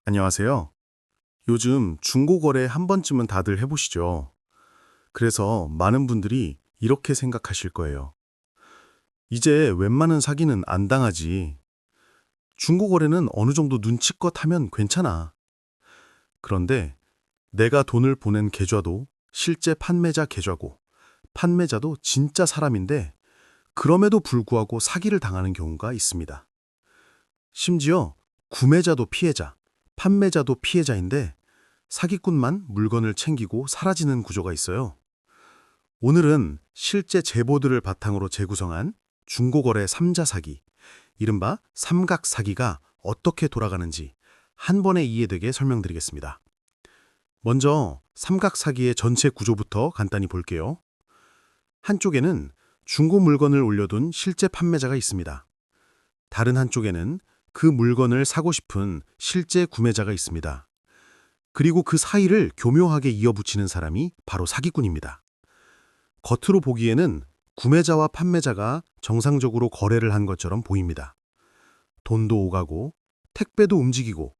안녕하세요. 요즘 중고거래 한 번쯤은 다들 해보시죠. 그래서 많은 분들이 이렇게 생각하실 거예요. 이제 웬만한 사기는 안 당하지. 중고거래는 어느 정도 눈치껏 하면 괜찮아. 그런데 내가 돈을 보낸 계좌도 실제 판매자 계좌고, 판매자도 진짜 사람인데, 그럼에도 불구하고 사기를 당하는 경우가 있습니다. 심지어 구매자도 피해자, 판매자도 피해자인데, 사기꾼만 물건을 챙기고 사라지는 구조가 있어요. 오늘은 실제 제보들을 바탕으로 재구성한 중고거래 3자 사기, 이른바 삼각 사기가 어떻게 돌아가는지 한 번에 이해되게 설명드리겠습니다. 먼저 삼각 사기의 전체 구조부터 간단히 볼게요. 한쪽에는 중고 물건을 올려둔 실제 판매자가 있습니다. 다른 한쪽에는 그 물건을 사고 싶은 실제 구매자가 있습니다. 그리고 그 사이를 교묘하게 이어붙이는 사람이 바로 사기꾼입니다. 겉으로 보기에는 구매자와 판매자가 정상적으로 거래를 한 것처럼 보입니다. 돈도 오가고, 택배도 움직이고,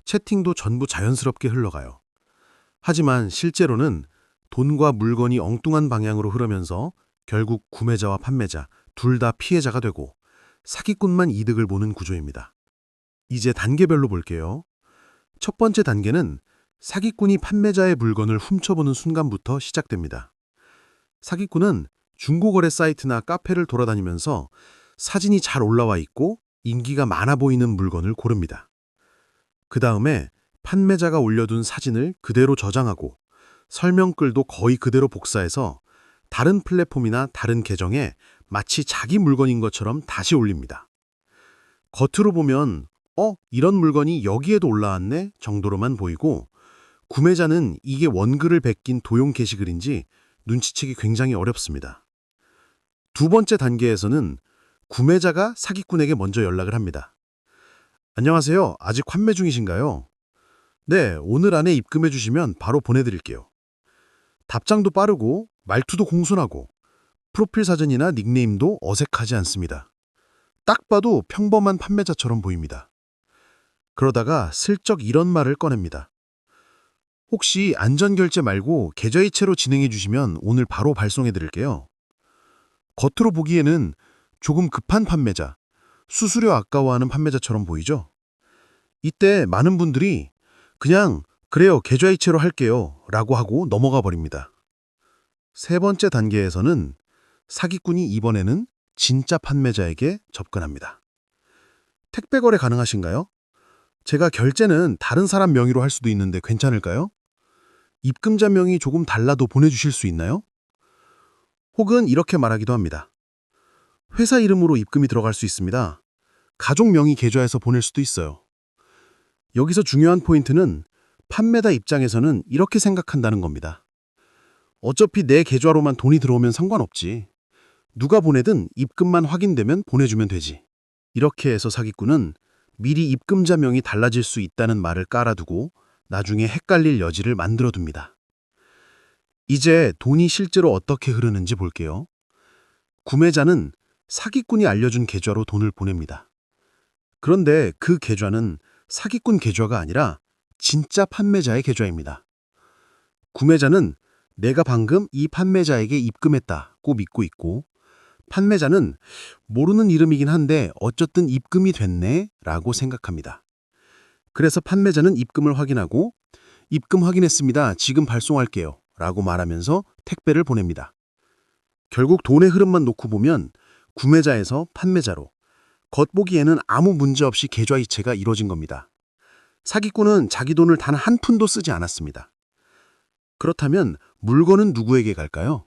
채팅도 전부 자연스럽게 흘러가요. 하지만 실제로는 돈과 물건이 엉뚱한 방향으로 흐르면서 결국 구매자와 판매자 둘 다 피해자가 되고 사기꾼만 이득을 보는 구조입니다. 이제 단계별로 볼게요. 첫 번째 단계는 사기꾼이 판매자의 물건을 훔쳐보는 순간부터 시작됩니다. 사기꾼은 중고거래 사이트나 카페를 돌아다니면서 사진이 잘 올라와 있고 인기가 많아 보이는 물건을 고릅니다. 그 다음에 판매자가 올려둔 사진을 그대로 저장하고 설명글도 거의 그대로 복사해서 다른 플랫폼이나 다른 계정에 마치 자기 물건인 것처럼 다시 올립니다. 겉으로 보면 이런 물건이 여기에도 올라왔네 정도로만 보이고 구매자는 이게 원글을 베낀 도용 게시글인지 눈치채기 굉장히 어렵습니다. 두 번째 단계에서는 구매자가 사기꾼에게 먼저 연락을 합니다. 안녕하세요. 아직 판매 중이신가요? 네, 오늘 안에 입금해 주시면 바로 보내드릴게요. 답장도 빠르고 말투도 공손하고 프로필 사진이나 닉네임도 어색하지 않습니다. 딱 봐도 평범한 판매자처럼 보입니다. 그러다가 슬쩍 이런 말을 꺼냅니다. 혹시 안전결제 말고 계좌이체로 진행해 주시면 오늘 바로 발송해 드릴게요. 겉으로 보기에는 조금 급한 판매자, 수수료 아까워하는 판매자처럼 보이죠? 이때 많은 분들이 그냥 그래요, 계좌이체로 할게요 라고 하고 넘어가 버립니다. 세 번째 단계에서는 사기꾼이 이번에는 진짜 판매자에게 접근합니다. 택배 거래 가능하신가요? 제가 결제는 다른 사람 명의로 할 수도 있는데 괜찮을까요? 입금자 명이 조금 달라도 보내주실 수 있나요? 혹은 이렇게 말하기도 합니다. 회사 이름으로 입금이 들어갈 수 있습니다. 가족 명의 계좌에서 보낼 수도 있어요. 여기서 중요한 포인트는 판매자 입장에서는 이렇게 생각한다는 겁니다. 어차피 내 계좌로만 돈이 들어오면 상관없지. 누가 보내든 입금만 확인되면 보내주면 되지. 이렇게 해서 사기꾼은 미리 입금자 명이 달라질 수 있다는 말을 깔아두고 나중에 헷갈릴 여지를 만들어둡니다. 이제 돈이 실제로 어떻게 흐르는지 볼게요. 구매자는 사기꾼이 알려준 계좌로 돈을 보냅니다. 그런데 그 계좌는 사기꾼 계좌가 아니라 진짜 판매자의 계좌입니다. 구매자는 내가 방금 이 판매자에게 입금했다고 믿고 있고 판매자는 모르는 이름이긴 한데 어쨌든 입금이 됐네 라고 생각합니다. 그래서 판매자는 입금을 확인하고 입금 확인했습니다. 지금 발송할게요 라고 말하면서 택배를 보냅니다. 결국 돈의 흐름만 놓고 보면 구매자에서 판매자로 겉보기에는 아무 문제 없이 계좌이체가 이루어진 겁니다. 사기꾼은 자기 돈을 단 한 푼도 쓰지 않았습니다. 그렇다면 물건은 누구에게 갈까요?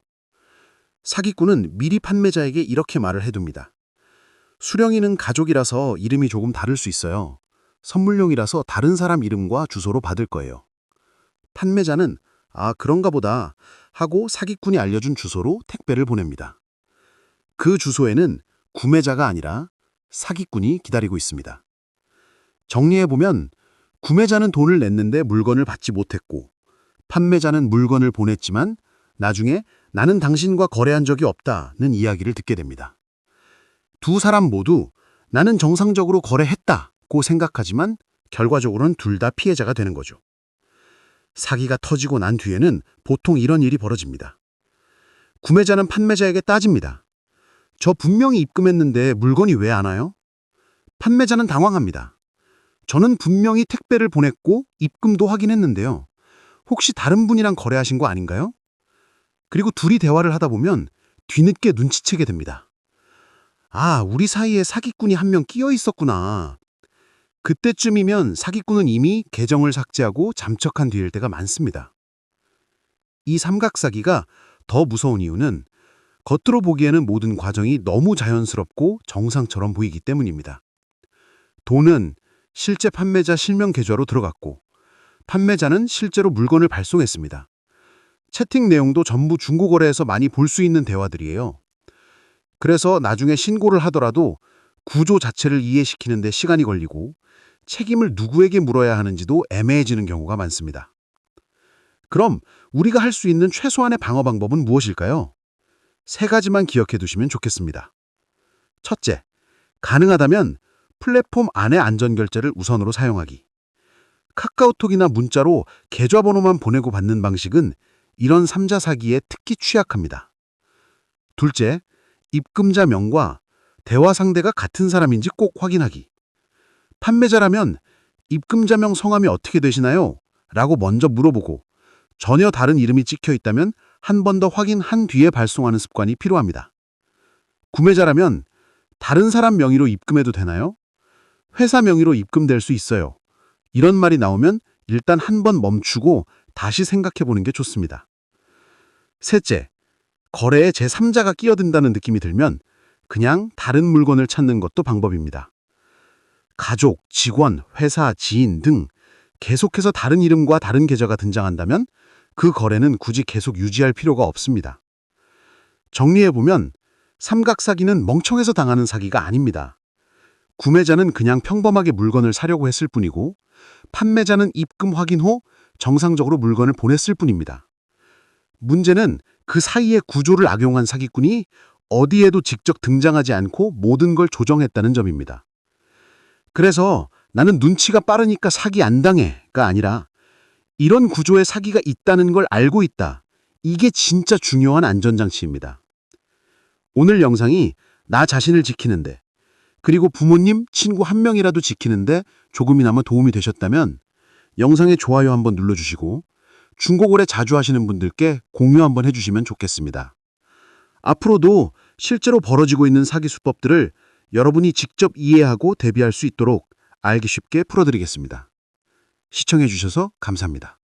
사기꾼은 미리 판매자에게 이렇게 말을 해둡니다. 수령이는 가족이라서 이름이 조금 다를 수 있어요. 선물용이라서 다른 사람 이름과 주소로 받을 거예요. 판매자는 그런가 보다 하고 사기꾼이 알려준 주소로 택배를 보냅니다. 그 주소에는 구매자가 아니라 사기꾼이 기다리고 있습니다. 정리해보면 구매자는 돈을 냈는데 물건을 받지 못했고 판매자는 물건을 보냈지만 나중에 나는 당신과 거래한 적이 없다는 이야기를 듣게 됩니다. 두 사람 모두 나는 정상적으로 거래했다고 생각하지만 결과적으로는 둘 다 피해자가 되는 거죠. 사기가 터지고 난 뒤에는 보통 이런 일이 벌어집니다. 구매자는 판매자에게 따집니다. 저 분명히 입금했는데 물건이 왜 안 와요? 판매자는 당황합니다. 저는 분명히 택배를 보냈고 입금도 확인했는데요. 혹시 다른 분이랑 거래하신 거 아닌가요? 그리고 둘이 대화를 하다 보면 뒤늦게 눈치채게 됩니다. 아, 우리 사이에 사기꾼이 한 명 끼어 있었구나. 그때쯤이면 사기꾼은 이미 계정을 삭제하고 잠적한 뒤일 때가 많습니다. 이 삼각사기가 더 무서운 이유는 겉으로 보기에는 모든 과정이 너무 자연스럽고 정상처럼 보이기 때문입니다. 돈은 실제 판매자 실명 계좌로 들어갔고 판매자는 실제로 물건을 발송했습니다. 채팅 내용도 전부 중고거래에서 많이 볼 수 있는 대화들이에요. 그래서 나중에 신고를 하더라도 구조 자체를 이해시키는 데 시간이 걸리고 책임을 누구에게 물어야 하는지도 애매해지는 경우가 많습니다. 그럼 우리가 할 수 있는 최소한의 방어 방법은 무엇일까요? 세 가지만 기억해 두시면 좋겠습니다. 첫째, 가능하다면 플랫폼 안의 안전결제를 우선으로 사용하기. 카카오톡이나 문자로 계좌번호만 보내고 받는 방식은 이런 3자 사기에 특히 취약합니다. 둘째, 입금자 명과 대화 상대가 같은 사람인지 꼭 확인하기. 판매자라면 입금자명 성함이 어떻게 되시나요? 라고 먼저 물어보고 전혀 다른 이름이 찍혀 있다면 한 번 더 확인한 뒤에 발송하는 습관이 필요합니다. 구매자라면 다른 사람 명의로 입금해도 되나요? 회사 명의로 입금될 수 있어요. 이런 말이 나오면 일단 한 번 멈추고 다시 생각해 보는 게 좋습니다. 셋째, 거래에 제3자가 끼어든다는 느낌이 들면 그냥 다른 물건을 찾는 것도 방법입니다. 가족, 직원, 회사, 지인 등 계속해서 다른 이름과 다른 계좌가 등장한다면 그 거래는 굳이 계속 유지할 필요가 없습니다. 정리해보면 삼각사기는 멍청해서 당하는 사기가 아닙니다. 구매자는 그냥 평범하게 물건을 사려고 했을 뿐이고 판매자는 입금 확인 후 정상적으로 물건을 보냈을 뿐입니다. 문제는 그 사이의 구조를 악용한 사기꾼이 어디에도 직접 등장하지 않고 모든 걸 조정했다는 점입니다. 그래서 나는 눈치가 빠르니까 사기 안 당해가 아니라 이런 구조에 사기가 있다는 걸 알고 있다. 이게 진짜 중요한 안전장치입니다. 오늘 영상이 나 자신을 지키는데 그리고 부모님, 친구 한 명이라도 지키는데 조금이나마 도움이 되셨다면 영상에 좋아요 한번 눌러주시고 중고거래 자주 하시는 분들께 공유 한번 해주시면 좋겠습니다. 앞으로도 실제로 벌어지고 있는 사기 수법들을 여러분이 직접 이해하고 대비할 수 있도록 알기 쉽게 풀어드리겠습니다. 시청해주셔서 감사합니다.